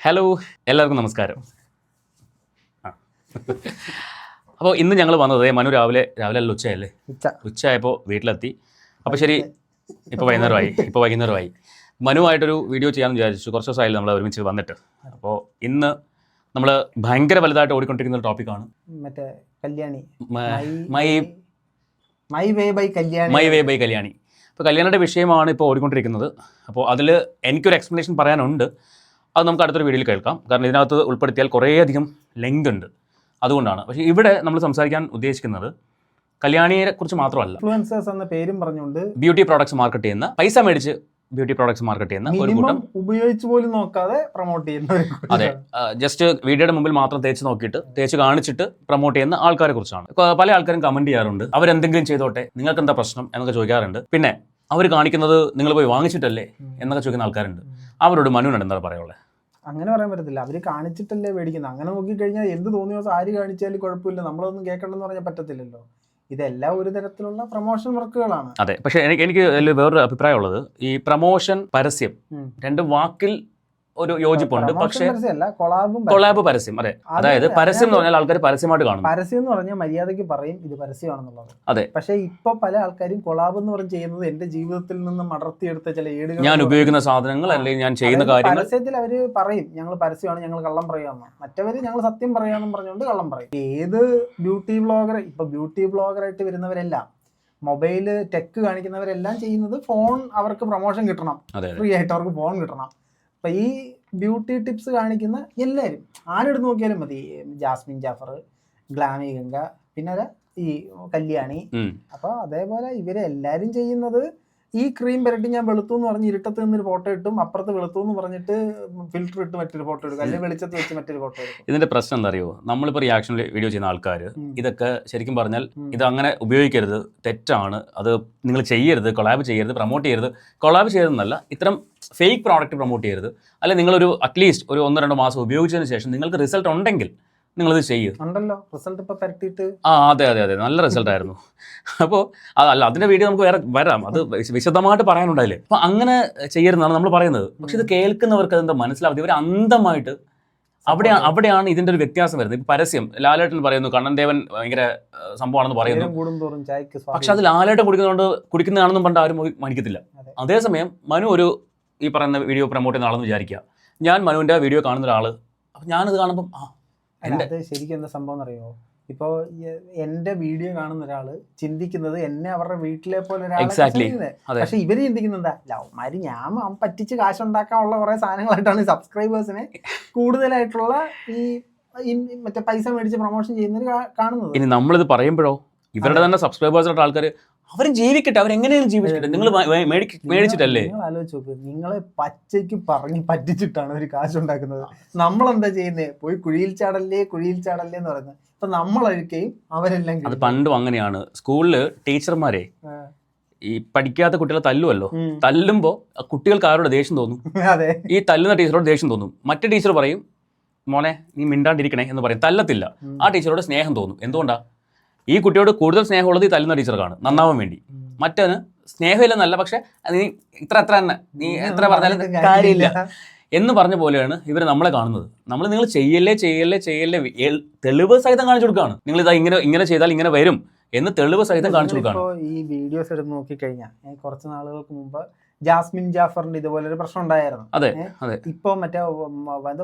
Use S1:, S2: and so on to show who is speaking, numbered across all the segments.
S1: Hello, എല്ലാവർക്കും നമസ്കാരം. അപ്പോൾ ഇന്ന് ഞങ്ങൾ വന്നത് മനു രാവിലെ അല്ല ഉച്ചയല്ലേ, ഉച്ചയായപ്പോൾ വീട്ടിലെത്തി. അപ്പോൾ ശരി, ഇപ്പോൾ വൈകുന്നേരമായി. മനുവായിട്ടൊരു വീഡിയോ ചെയ്യാമെന്ന് വിചാരിച്ചു. കുറച്ച് ദിവസമായില്ല നമ്മൾ ഒരുമിച്ച് വന്നിട്ട്. അപ്പോൾ ഇന്ന് നമ്മൾ ഭയങ്കര വലുതായിട്ട് ഓടിക്കൊണ്ടിരിക്കുന്ന ഒരു ടോപ്പിക്കാണ്
S2: മറ്റേ Kalyani,
S1: my way by Kalyani. അപ്പോൾ കല്യാണിയുടെ വിഷയമാണ് ഇപ്പോൾ ഓടിക്കൊണ്ടിരിക്കുന്നത്. അപ്പോൾ അതിൽ എനിക്കൊരു എക്സ്പ്ലനേഷൻ പറയാനുണ്ട്. അത് നമുക്ക് അടുത്തൊരു വീഡിയോയിൽ കേൾക്കാം. കാരണം ഇതിനകത്ത് ഉൾപ്പെടുത്തിയാൽ കുറേയധികം ലെങ്ത് ഉണ്ട്, അതുകൊണ്ടാണ്. പക്ഷേ ഇവിടെ നമ്മൾ സംസാരിക്കാൻ ഉദ്ദേശിക്കുന്നത് കല്യാണിയെ കുറിച്ച് മാത്രമല്ല.
S2: ഇൻഫ്ലുവൻസേഴ്സ് എന്ന പേരും പറഞ്ഞുകൊണ്ട്
S1: ബ്യൂട്ടി പ്രോഡക്ട്സ് മാർക്കറ്റ് ചെയ്യുന്ന, പൈസ മേടിച്ച് ബ്യൂട്ടി പ്രോഡക്ട്സ് മാർക്കറ്റ് ചെയ്യുന്ന ഒരു കൂട്ടം,
S2: ഉപയോഗിച്ച് പോലും നോക്കാതെ പ്രൊമോട്ട് ചെയ്യുന്ന.
S1: അതെ, ജസ്റ്റ് വീഡിയോയുടെ മുമ്പിൽ മാത്രം തേച്ച് കാണിച്ചിട്ട് പ്രൊമോട്ട് ചെയ്യുന്ന ആൾക്കാരെ കുറിച്ചാണ്. പല ആൾക്കാരും കമന്റ് ചെയ്യാറുണ്ട്, അവരെന്തെങ്കിലും ചെയ്തോട്ടെ, നിങ്ങൾക്ക് എന്താ പ്രശ്നം എന്നൊക്കെ ചോദിക്കാറുണ്ട്. പിന്നെ അവർ കാണിക്കുന്നത് നിങ്ങൾ പോയി വാങ്ങിച്ചിട്ടല്ലേ എന്നൊക്കെ ചോദിക്കുന്ന ആൾക്കാരുണ്ട്. അവരോട് മനുവിനോട് എന്താ പറയുള്ളത്?
S2: അങ്ങനെ പറയാൻ പറ്റത്തില്ല. അവർ കാണിച്ചിട്ടല്ലേ മേടിക്കുന്നത്. അങ്ങനെ നോക്കിക്കഴിഞ്ഞാൽ എന്ത് തോന്നിയോ ആര് കാണിച്ചാലും കുഴപ്പമില്ല, നമ്മളൊന്നും കേൾക്കണമെന്ന് പറഞ്ഞാൽ പറ്റത്തില്ലല്ലോ. ഇതെല്ലാം ഒരു തരത്തിലുള്ള പ്രൊമോഷൻ വർക്കുകളാണ്.
S1: അതെ, പക്ഷെ എനിക്ക് അതിൽ വേറൊരു അഭിപ്രായമുള്ളത്, ഈ പ്രൊമോഷൻ പരസ്യം രണ്ടും വാക്കിൽ ഒരു യോജിപ്പുണ്ട്. പക്ഷേ കൊളാബ് പരസ്യം, അതെ, അതായത് പരസ്യം എന്ന് പറഞ്ഞാൽ ആൾക്കാർ പരസ്യമായിട്ട് കാണും.
S2: പരസ്യം എന്ന് പറഞ്ഞാൽ മര്യാദയ്ക്ക് പറയും ഇത് പരസ്യമാണെന്നുള്ളത്.
S1: അതെ,
S2: പക്ഷെ ഇപ്പൊ പല ആൾക്കാരും കൊളാബ് എന്ന് പറഞ്ഞ് ചെയ്യുന്നത് എന്റെ ജീവിതത്തിൽ നിന്ന് അടർത്തിയെടുത്ത ചില ഏടുകൾ,
S1: ഞാൻ ഉപയോഗിക്കുന്ന സാധനങ്ങൾ അല്ലെങ്കിൽ ഞാൻ ചെയ്യുന്ന കാര്യങ്ങൾ.
S2: പരസ്യത്തിൽ അവര് പറയും ഞങ്ങൾ പരസ്യമാണ്, ഞങ്ങൾ കള്ളം പറയാമെന്ന്. മറ്റവര് ഞങ്ങൾ സത്യം പറയാമെന്നും പറഞ്ഞുകൊണ്ട് കള്ളം പറയും. ഏത് ബ്യൂട്ടി ബ്ലോഗർ, ഇപ്പൊ ബ്യൂട്ടി ബ്ലോഗറായിട്ട് വരുന്നവരെല്ലാം, മൊബൈല് ടെക് കാണിക്കുന്നവരെല്ലാം ചെയ്യുന്നത് ഫോൺ അവർക്ക് പ്രൊമോഷൻ കിട്ടണം, ഫ്രീ ആയിട്ട് അവർക്ക് ഫോൺ കിട്ടണം. അപ്പൊ ഈ ബ്യൂട്ടി ടിപ്സ് കാണിക്കുന്ന എല്ലാവരും ആരെടുത്ത് നോക്കിയാലും മതി, ജാസ്മിൻ ജാഫർ, ഗ്ലാമി ഗംഗ, പിന്നെ ഈ കല്യാണി. അപ്പൊ അതേപോലെ ഇവരെ എല്ലാരും ചെയ്യുന്നത് ഈ ക്രീം പുരട്ടി ഞാൻ വെളുത്തു എന്ന് പറഞ്ഞ് ഇരുട്ടത്ത് നിന്നൊരു ഫോട്ടോ ഇട്ടും, അപ്പുറത്ത് വെളുത്തു എന്ന് പറഞ്ഞിട്ട് ഫിൽറ്റർ ഇട്ട് മറ്റൊരു ഫോട്ടോ എടുക്കും, അല്ലെങ്കിൽ വെളിച്ചത്ത് വെച്ച് മറ്റൊരു ഫോട്ടോ എടുക്കും.
S1: ഇതിന്റെ പ്രശ്നം എന്താ അറിയോ? നമ്മളിപ്പോൾ റിയാക്ഷൻ വീഡിയോ ചെയ്യുന്ന ആൾക്കാർ ഇതൊക്കെ ശരിക്കും പറഞ്ഞാൽ ഇത് അങ്ങനെ ഉപയോഗിക്കരുത്, തെറ്റാണ്, അത് നിങ്ങൾ ചെയ്യരുത്, കൊളാബ് ചെയ്യരുത്, പ്രൊമോട്ട് ചെയ്യരുത്. കൊളാബ് ചെയ്യരുതെന്നല്ല, ഇത്തരം ഫേക്ക് പ്രോഡക്റ്റ് പ്രൊമോട്ട് ചെയ്യരുത്. അല്ലെങ്കിൽ നിങ്ങളൊരു അറ്റ്ലീസ്റ്റ് ഒരു 1-2 മാസം ഉപയോഗിച്ചതിന് ശേഷം നിങ്ങൾക്ക് റിസൾട്ട് ഉണ്ടെങ്കിൽ നിങ്ങളിത് ചെയ്യുമല്ലോ.
S2: റിസൾട്ട് ഇപ്പൊ പരട്ടിയിട്ട്
S1: അതെ, നല്ല റിസൾട്ട് ആയിരുന്നു. അപ്പോൾ അതല്ല, അതിന്റെ വീഡിയോ നമുക്ക് വേറെ വരാം, അത് വിശദമായിട്ട് പറയാനുണ്ടായില്ലേ. അപ്പൊ അങ്ങനെ ചെയ്യരുതെന്നാണ് നമ്മൾ പറയുന്നത്. പക്ഷെ ഇത് കേൾക്കുന്നവർക്ക് അതെന്താ മനസ്സിലാവും? ഇവർ അന്ധമായിട്ട് അവിടെയാണ് ഇതിന്റെ ഒരു വ്യത്യാസം വരുന്നത്. ഇപ്പൊ പരസ്യം ലാലേട്ടൻ പറയുന്നു കണ്ണൻ ദേവൻ ഭയങ്കര സംഭവമാണെന്ന് പറയുന്നു. പക്ഷെ അത് ലാലേട്ടൻ കുടിക്കുന്നതാണെന്നും പണ്ട് ആരും മണിക്കത്തില്ല. അതേസമയം മനു ഒരു ഈ പറയുന്ന വീഡിയോ പ്രൊമോട്ട് ചെയ്യുന്ന ആളെന്ന് വിചാരിക്കുക. ഞാൻ മനുവിന്റെ വീഡിയോ കാണുന്ന ഒരാള്, അപ്പൊ ഞാനത് കാണുമ്പോൾ
S2: അത് ശരിക്കും എന്താ സംഭവം അറിയോ? ഇപ്പൊ എന്റെ വീഡിയോ കാണുന്ന ഒരാള് ചിന്തിക്കുന്നത് എന്നെ അവരുടെ വീട്ടിലെ പോലെ ഒരാളെ. പക്ഷെ ഇവര് ചിന്തിക്കുന്നത് എന്താ, ലവ്മാര് ഞാൻ പറ്റിച്ച് കാശുണ്ടാക്കാനുള്ള കുറെ സാധനങ്ങളായിട്ടാണ് സബ്സ്ക്രൈബേഴ്സിനെ കൂടുതലായിട്ടുള്ള ഈ മറ്റേ പൈസ മേടിച്ച് പ്രൊമോഷൻ ചെയ്യുന്നവര് കാണുന്നത്.
S1: ഇനി നമ്മളിത് പറയുമ്പോഴോ ഇവരുടെ തന്നെ സബ്സ്ക്രൈബേഴ്സായിട്ട് ആൾക്കാർ അവരും ജീവിക്കട്ടെ, അവരെങ്ങനെയും ജീവിക്കട്ടെ. നിങ്ങൾ മേടിച്ചിട്ടല്ലേ?
S2: നിങ്ങൾ ആലോചിച്ച് നോക്ക്, നിങ്ങളെ പച്ചയ്ക്ക് പറഞ്ഞ് പറ്റിച്ചിട്ടാണ് ഒരു കാശുണ്ടാക്കുന്നത്. നമ്മളെന്താ ചെയ്യുന്നത്? പോയി കുഴിയിൽ ചാടല്ലേ എന്ന് പറയുന്നത്. ഇപ്പൊ നമ്മളഴിക്കുകയും അവരെല്ലാം.
S1: അത് പണ്ടും അങ്ങനെയാണ്. സ്കൂളില് ടീച്ചർമാരെ ഈ പഠിക്കാത്ത കുട്ടികളെ തല്ലുമല്ലോ, തല്ലുമ്പോ കുട്ടികൾക്ക് ആരോട് ദേഷ്യം തോന്നും? ഈ തല്ലുന്ന ടീച്ചറോട് ദേഷ്യം തോന്നും. മറ്റേ ടീച്ചർ പറയും മോനെ നീ മിണ്ടാണ്ടിരിക്കണേ എന്ന് പറയും, തല്ലത്തില്ല. ആ ടീച്ചറോട് സ്നേഹം തോന്നും. എന്തുകൊണ്ടാ? ഈ കുട്ടിയോട് കൂടുതൽ സ്നേഹമുള്ളത് ഈ തല്ലുന്ന ടീച്ചർക്കാണ്, നന്നാവാൻ വേണ്ടി. മറ്റവന് സ്നേഹമില്ലെന്നല്ല, പക്ഷെ നീ ഇത്ര തന്നെ, നീ എത്ര പറഞ്ഞാലും കാര്യമില്ല എന്ന് പറഞ്ഞ പോലെയാണ് ഇവർ നമ്മളെ കാണുന്നത്. നിങ്ങൾ ചെയ്യല്ലേ തെളിവ് സഹിതം കാണിച്ചു കൊടുക്കുകയാണ്. നിങ്ങൾ ഇതാ ഇങ്ങനെ ചെയ്താൽ ഇങ്ങനെ വരും എന്ന് തെളിവ് സഹിതം കാണിച്ചു കൊടുക്കുകയാണ്.
S2: ഈ വീഡിയോസ് എടുത്ത് നോക്കിക്കഴിഞ്ഞാൽ കുറച്ച് നാളുകൾക്ക് മുമ്പ് ജാസ്മിൻ ജാഫറിന്റെ ഇതുപോലെ ഒരു പ്രശ്നം ഉണ്ടായിരുന്നു.
S1: അതെ,
S2: ഇപ്പൊ മറ്റേ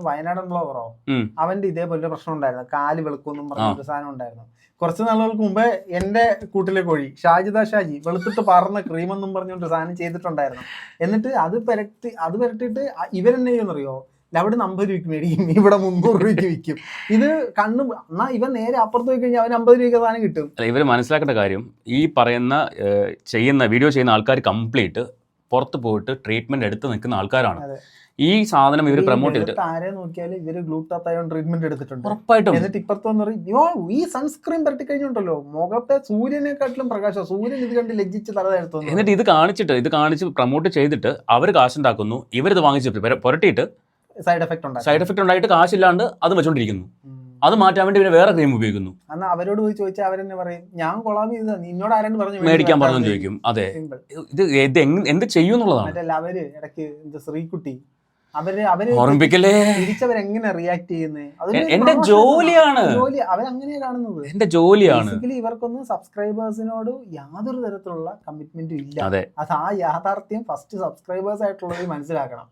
S2: വയനാടൻ ബ്ലോഗറോ അവന്റെ ഇതേപോലെ പ്രശ്നം ഉണ്ടായിരുന്നു, കാല് വെളുക്കുമെന്നും പറഞ്ഞൊരു സാധനം ഉണ്ടായിരുന്നു. കുറച്ച് നാളുകൾക്ക് മുമ്പ് എന്റെ കൂട്ടിലെ കോഴി ഷാജി വെളുത്തിട്ട് പറന്ന ക്രീമെന്നും പറഞ്ഞുകൊണ്ട് സാധനം ചെയ്തിട്ടുണ്ടായിരുന്നു. എന്നിട്ട് അത് പുരട്ടിയിട്ട് ഇവരെന്നെ ചെയ്യുന്നറിയോ, അവിടെ 50 രൂപയ്ക്ക് മേടിക്കും, ഇവിടെ 300 രൂപയ്ക്ക് വിൽക്കും. ഇത് കണ്ണു എന്നാ ഇവൻ നേരെ അപ്പുറത്ത് പോയി കഴിഞ്ഞാൽ അവന് 50 രൂപയ്ക്ക് സാധനം കിട്ടും.
S1: ഇവർ മനസ്സിലാക്കേണ്ട കാര്യം, ഈ പറയുന്ന വീഡിയോ ചെയ്യുന്ന ആൾക്കാർ കംപ്ലീറ്റ് പുറത്ത് പോയിട്ട് ട്രീറ്റ്മെന്റ് എടുത്ത് നിൽക്കുന്ന ആൾക്കാരാണ്. ഈ സാധനം ഇവർ പ്രൊമോട്ട് ചെയ്തിട്ട്
S2: ആരെ നോക്കിയാലും ഇവര് ഗ്ലൂട്ടാത്തയോൺ ട്രീറ്റ്മെന്റ് എടുത്തിട്ടുണ്ട്
S1: ഉറപ്പായിട്ടും.
S2: എന്നിട്ട് ഇപ്പുറത്ത് ഈ സൺസ്ക്രീൻ പരട്ടി കഴിഞ്ഞുണ്ടല്ലോ മുഖത്തെ സൂര്യനെക്കാട്ടിലും പ്രകാശം, സൂര്യൻ ഇത് കണ്ട് ലജ്ജിച്ച് തലതായിരുന്നു.
S1: എന്നിട്ട് ഇത് കാണിച്ച് പ്രൊമോട്ട് ചെയ്തിട്ട് അവർ കാശുണ്ടാക്കുന്നു. ഇവരിത് വാങ്ങിച്ച് പുരട്ടിയിട്ട്
S2: സൈഡ് എഫക്ട്
S1: ഉണ്ടായിട്ട് കാശില്ലാണ്ട് അത് വെച്ചോണ്ടിരിക്കുന്നു. അത് മാറ്റാൻ വേണ്ടി പിന്നെ വേറെ ക്രീം ഉപയോഗിക്കുന്നു.
S2: എന്നാൽ അവരോട് പോയി ചോദിച്ചാൽ അവരെന്നെ പറയും ഞാൻ കൊളാബ് ചെയ്ത നിന്നോട് ആരും പറഞ്ഞു
S1: മേടിക്കാൻ പറഞ്ഞു ചോദിക്കും. അതെ, ഇത് എന്ത് ചെയ്യും എന്നുള്ളതാണ്.
S2: മറ്റേ അവര് ഇടയ്ക്ക് ശ്രീകുട്ടി അവര്
S1: ഓർമ്മിപ്പിക്കലേ.
S2: തിരിച്ചവരെങ്ങനെ റിയാക്ട് ചെയ്യുന്നത്?
S1: എന്റെ ജോലിയാണ്,
S2: അവരങ്ങനെയാ കാണുന്നത്.
S1: എന്റെ ജോലിയാണ്.
S2: ബേസിക്കലി ഇവർക്കൊന്നും സബ്സ്ക്രൈബേഴ്സിനോട് യാതൊരു തരത്തിലുള്ള കമ്മിറ്റ്മെന്റും ഇല്ല.
S1: അതെ,
S2: അത് ആ യാഥാർത്ഥ്യം ഫസ്റ്റ് സബ്സ്ക്രൈബേഴ്സ് ആയിട്ടുള്ളവർ മനസ്സിലാക്കണം.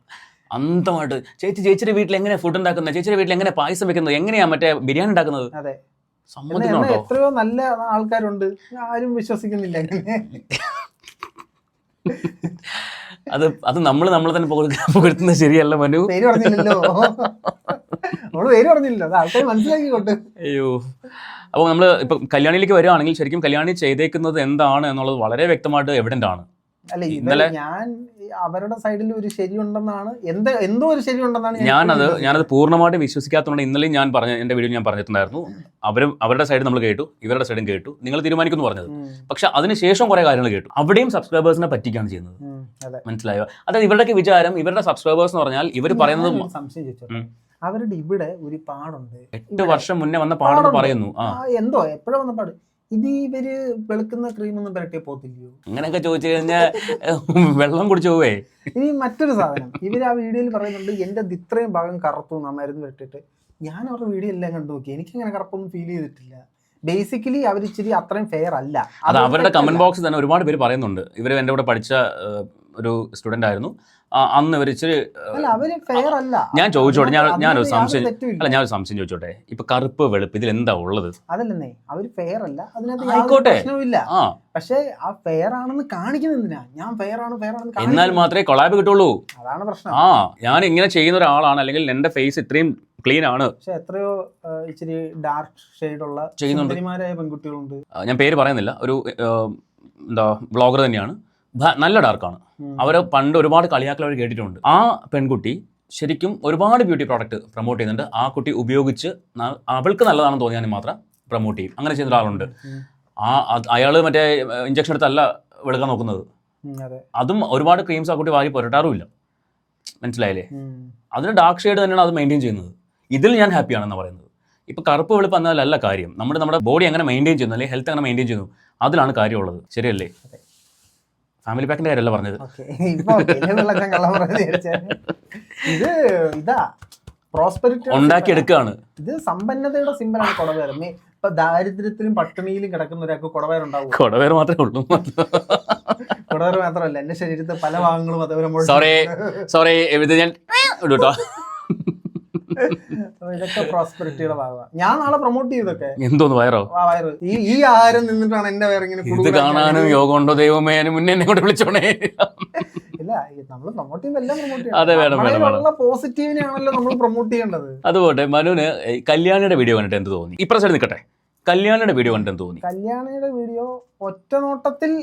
S1: അന്തമായിട്ട് ചേച്ചിയുടെ വീട്ടിൽ എങ്ങനെ ഫുഡ് ഉണ്ടാക്കുന്നത്, ചേച്ചിയുടെ വീട്ടിൽ എങ്ങനെ പായസം വെക്കുന്നത്, എങ്ങനെയാ മറ്റേ ബിരിയാണി ഉണ്ടാക്കുന്നത്,
S2: അതെ,
S1: സമ്മതിക്കണോ?
S2: എത്രയോ നല്ല ആൾക്കാരുണ്ട്, ആരും വിശ്വസിക്കുന്നില്ല അങ്ങനെ.
S1: അത് നമ്മൾ തന്നെ പുകഴ്ത്തുന്നത് ശരിയല്ല മനു.
S2: പേര് പറഞ്ഞില്ലല്ലോ, നമ്മള് പേര് പറഞ്ഞില്ലല്ലോ, അത് ആൾക്കാർ മനസ്സിലാക്കിക്കോട്ടെ.
S1: അയ്യോ. അപ്പോൾ നമ്മൾ ഇപ്പൊ കല്യാണിയിലേക്ക് വരികയാണെങ്കിൽ ശരിക്കും കല്യാണി ചെയ്തേക്കുന്നത് എന്താണ് എന്നുള്ളത് വളരെ വ്യക്തമായിട്ട് എവിഡന്റ് ആണ്.
S2: അല്ല, ഇന്നലെ ഞാൻ അവരുടെ സൈഡിൽ ഒരു ശരിയുണ്ടെന്നാണ്, എന്തോ ഒരു ശരിയുണ്ടെന്നാണ്
S1: ഞാനത് പൂർണ്ണമായിട്ട് വിശ്വസിക്കാത്തതുകൊണ്ട് ഇന്നലെ ഞാൻ എന്റെ വീഡിയോ ഞാൻ പറഞ്ഞിട്ടുണ്ടായിരുന്നു, അവരുടെ സൈഡ് നമ്മൾ കേട്ടു, ഇവരുടെ സൈഡും കേട്ടു, നിങ്ങൾ തീരുമാനിക്കുന്നു പറഞ്ഞത്. പക്ഷെ അതിനുശേഷം കുറെ കാര്യങ്ങൾ കേട്ടു. അവിടെയും സബ്സ്ക്രൈബേഴ്സിനെ പറ്റിക്കാണ് ചെയ്യുന്നത്. മനസ്സിലായോ? അതായത് ഇവരുടെയൊക്കെ വിചാരം, ഇവരുടെ സബ്സ്ക്രൈബേഴ്സ് എന്ന് പറഞ്ഞാൽ ഇവർ പറയുന്നത്,
S2: സംശയം ചോദിച്ചോ, അവരുടെ ഇവിടെ ഒരു പാടുണ്ട്,
S1: 8 വർഷം മുന്നേ വന്ന പാടെന്ന് പറയുന്നു.
S2: എന്തോ എപ്പോഴും വന്ന പാട്, ഇത് ഇവര് വെളുക്കുന്ന ക്രീമൊന്നും പുരട്ടിയ പോത്തില്ലയോ?
S1: അങ്ങനെയൊക്കെ ചോദിച്ചു കഴിഞ്ഞാൽ വെള്ളം കുടിച്ചു പോവേ.
S2: ഇനി മറ്റൊരു സാധനം, ഇവര് ആ വീഡിയോയിൽ പറയുന്നുണ്ട് എന്റെ ഇത്രയും ഭാഗം കറുത്തു മരുന്ന് പുരട്ടിട്ട്. ഞാൻ അവരുടെ വീഡിയോ എല്ലാം കണ്ടു നോക്കി, എനിക്ക് അങ്ങനെ കറുപ്പൊന്നും ഫീൽ ചെയ്തിട്ടില്ല. ബേസിക്കലി അവർ ഇച്ചിരി അത്രയും ഫെയർ അല്ല.
S1: അത് അവരുടെ കമന്റ് ബോക്സിൽ തന്നെ ഒരുപാട് പേര് പറയുന്നുണ്ട്. ഇവർ എൻ്റെ കൂടെ പഠിച്ച ഒരു സ്റ്റുഡന്റ് ആയിരുന്നു, അന്ന് ഇവർ ഇച്ചിരി
S2: ഫെയർ അല്ല.
S1: ഞാൻ ചോദിച്ചോട്ടെ, ഞാനൊരു സംശയം ചോദിച്ചോട്ടെ, ഇപ്പൊ കറുപ്പ് വെളുപ്പ് ഇതിൽ എന്താ ഉള്ളത്?
S2: അതല്ലെന്നേ, അവര് ഫെയർ അല്ല,
S1: ആയിക്കോട്ടെ,
S2: പക്ഷെ ആ ഫെയർ ആണെന്ന് കാണിക്കുന്ന എന്തിനാ? ഞാൻ ഫെയർ ആണ്
S1: എന്നാൽ മാത്രമേ കൊളാബ് കിട്ടുള്ളൂ.
S2: അതാണ് പ്രശ്നം.
S1: ഞാൻ ഇങ്ങനെ ചെയ്യുന്ന ഒരാളാണ്, അല്ലെങ്കിൽ എന്റെ ഫേസ് ഇത്രയും ക്ലീൻ ആണ്.
S2: പക്ഷെ എത്രയോ ഇച്ചിരി ഡാർക്ക് ഷെയ്ഡുള്ള സുന്ദരിമാരായ പെൺകുട്ടികളുണ്ട്.
S1: ഞാൻ പേര് പറയുന്നില്ല, ഒരു എന്താ വ്ളോഗർ തന്നെയാണ്, നല്ല ഡാർക്കാണ്. അവര് പണ്ട് ഒരുപാട് കളിയാക്കൽ അവർ കേട്ടിട്ടുണ്ട്. ആ പെൺകുട്ടി ശരിക്കും ഒരുപാട് ബ്യൂട്ടി പ്രോഡക്റ്റ് പ്രൊമോട്ട് ചെയ്യുന്നുണ്ട്. ആ കുട്ടി ഉപയോഗിച്ച് അവൾക്ക് നല്ലതാണെന്ന് തോന്നിയാൽ മാത്രം പ്രൊമോട്ട് ചെയ്യും. അങ്ങനെ ചെയ്യുന്ന ഒരാളുണ്ട്. അയാള് മറ്റേ ഇഞ്ചക്ഷൻ എടുത്തല്ല വെളുക്കാൻ നോക്കുന്നത്. അതും ഒരുപാട് ക്രീംസ് ആ കുട്ടി വാരി പുരട്ടാറുമില്ല. മനസ്സിലായില്ലേ? അതിന് ഡാർക്ക് ഷെയ്ഡ് തന്നെയാണ് അത് മെയിൻറ്റെയിൻ ചെയ്യുന്നത്. ഇതിൽ ഞാൻ ഹാപ്പിയാണെന്ന് പറയുന്നത്. ഇപ്പോൾ കറുപ്പ് വെളുപ്പ് എന്നതല്ല കാര്യം, നമ്മുടെ ബോഡി എങ്ങനെ മെയിൻറ്റെയിൻ ചെയ്യുന്നു, അല്ലെങ്കിൽ ഹെൽത്ത് എങ്ങനെ മെയിൻറ്റെയിൻ ചെയ്യുന്നു, അതിലാണ് കാര്യമുള്ളത്. ശരിയല്ലേ? ഫാമിലി പാക്കിന്റെ കാര്യമല്ല പറഞ്ഞത്.
S2: ഇത് ഇതാ പ്രോസ്പെരിറ്റി
S1: ഉണ്ടാക്കിയെടുക്കുകയാണ്.
S2: ഇത് സമ്പന്നതയുടെ സിമ്പലാണ് കുടവേർ. ഇപ്പൊ ദാരിദ്ര്യത്തിലും പട്ടിണിയിലും കിടക്കുന്ന ഒരാൾക്ക് കുടവേറുണ്ടാവും.
S1: കുടവേർ മാത്രമേ ഉള്ളൂ.
S2: കുടവേർ മാത്രമല്ല, എന്റെ ശരീരത്തെ പല ഭാഗങ്ങളും അതേപോലെ.
S1: സോറി ഇത് ഞാൻ കേട്ടോ.
S2: ഇതൊക്കെ പ്രോസ്പെരിറ്റിയുടെ ഭാഗമാണ്. ഞാൻ നാളെ പ്രൊമോട്ട് ചെയ്തൊക്കെ.
S1: എന്തോന്ന് വയറോ?
S2: വയറ് ഈ ആഹാരം നിന്നിട്ടാണ് എന്റെ വയറിങ്ങനെ.
S1: ഇത് കാണാനും യോഗം ഉണ്ടോ ദൈവമേ, മുന്നേ എന്നെ കൊണ്ട് വിളിച്ചോണേ.
S2: ഇല്ല, നമ്മള് പ്രൊമോട്ട് ചെയ്യുമ്പോൾ എല്ലാം പ്രൊമോട്ട് ചെയ്യണം. പോസിറ്റീവിനെയാണല്ലോ നമ്മൾ പ്രൊമോട്ട് ചെയ്യേണ്ടത്.
S1: അതുപോലെ മനുവിന് കല്യാണിയുടെ വീഡിയോ കണ്ടിട്ട് എന്ത് തോന്നി? ഇപ്രസൈഡ് നിൽക്കട്ടെ, കല്യാണിയുടെ വീഡിയോ കണ്ടിട്ട് എന്ത് തോന്നി?
S2: കല്യാണിയുടെ വീഡിയോ ഒറ്റ നോട്ടത്തിൽ